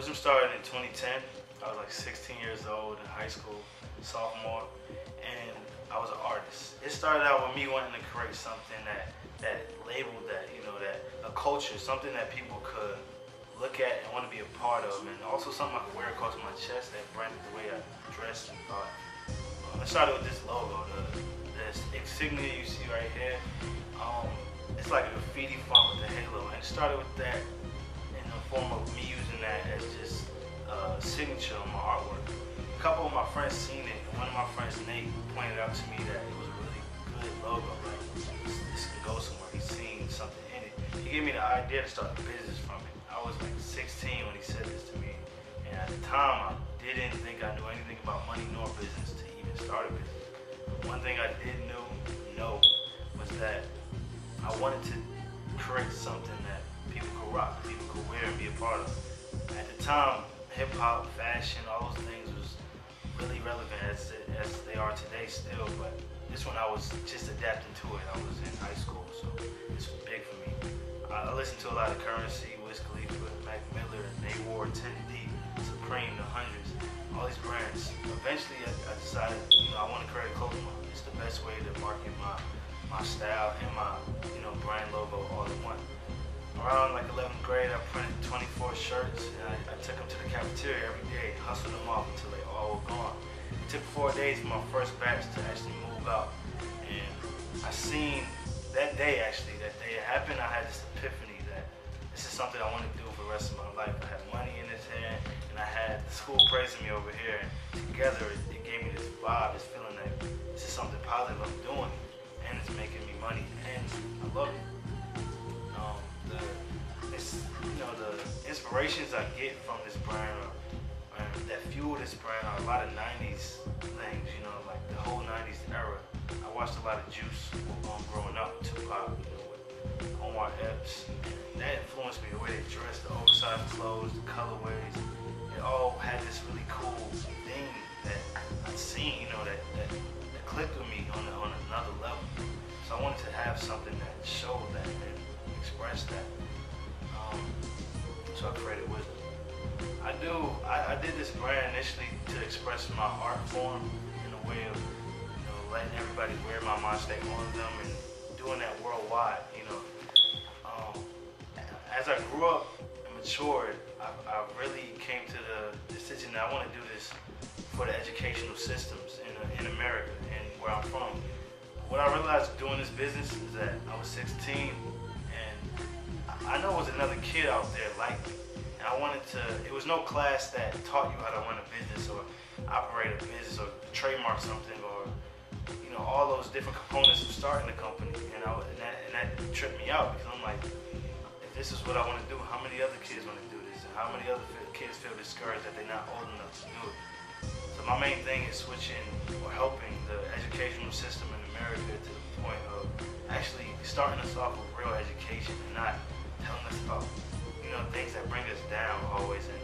Wisdom started in 2010. I was like 16 years old in high school, sophomore, and I was an artist. It started out with me wanting to create something that labeled that, that a culture, something that people could look at and want to be a part of, and also something I could wear across my chest that branded the way I dressed and thought. It started with this logo, this insignia you see right here. It's like a graffiti font with the halo, and it started with that in the form of me using that as just a signature on my artwork. A couple of my friends seen it, and one of my friends, Nate, pointed out to me that it was a really good logo. Like, this can go somewhere. He's seen something in it. He gave me the idea to start a business from it. I was like 16 when he said this to me, and at the time I didn't think I knew anything about money nor business to even start a business. One thing I did know was that I wanted to create something that people could rock, people could wear and be a part of. At the time, hip-hop, fashion, all those things was really relevant as they are today still, but this one I was just adapting to it. I was in high school, so this was big for me. I listened to a lot of Currency, Wiz Khalifa, Mac Miller, Nate Ward, 10 Deep, Supreme, The Hundreds, all these brands. Eventually I decided, I want to create a clothing line. It's the best way to market my style and my brand logo all in one. Around like 11th grade, I printed 24 shirts, and I took them to the cafeteria every day, hustled them off until they all were gone. It took 4 days for my first batch to actually move out, and I seen that day it happened. I had this epiphany that this is something I want to do for the rest of my life. I had money in this hand, and I had the school praising me over here, and together it gave me this vibe, this feeling that this is something positive I'm doing, and it's making me money, and I love it. The inspirations I get from this brand that fuel this brand are a lot of 90s things, like the whole 90s era. I watched a lot of Juice growing up, Tupac, with Omar Epps. That influenced me, the way they dressed, the oversized clothes, the colorways. It all had this really cool thing that I'd seen, that clicked with me on another level. So I wanted to have something that showed that and expressed that. So I created Wisdom. I did this brand initially to express my art form in a way of, letting everybody wear my mind state on them and doing that worldwide. As I grew up and matured, I really came to the decision that I want to do this for the educational systems in America and where I'm from. What I realized doing this business is that I was 16, and I know there was another kid out there like me. And I wanted to, it was no class that taught you how to run a business or operate a business or trademark something or, all those different components of starting a company. And that tripped me out, because I'm like, if this is what I want to do, how many other kids want to do this? And how many other kids feel discouraged that they're not old enough to do it? So my main thing is switching or helping the educational system in America to the point of actually starting us off with real education and not telling us about things that bring us down always, and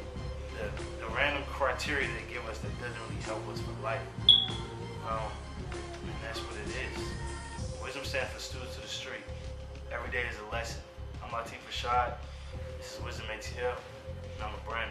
the random criteria they give us that doesn't really help us for life. And that's what it is. Wisdom stands for Students of the Street. Every day is a lesson. I'm Latif Rashad. This is Wisdom ATL, and I'm a brand.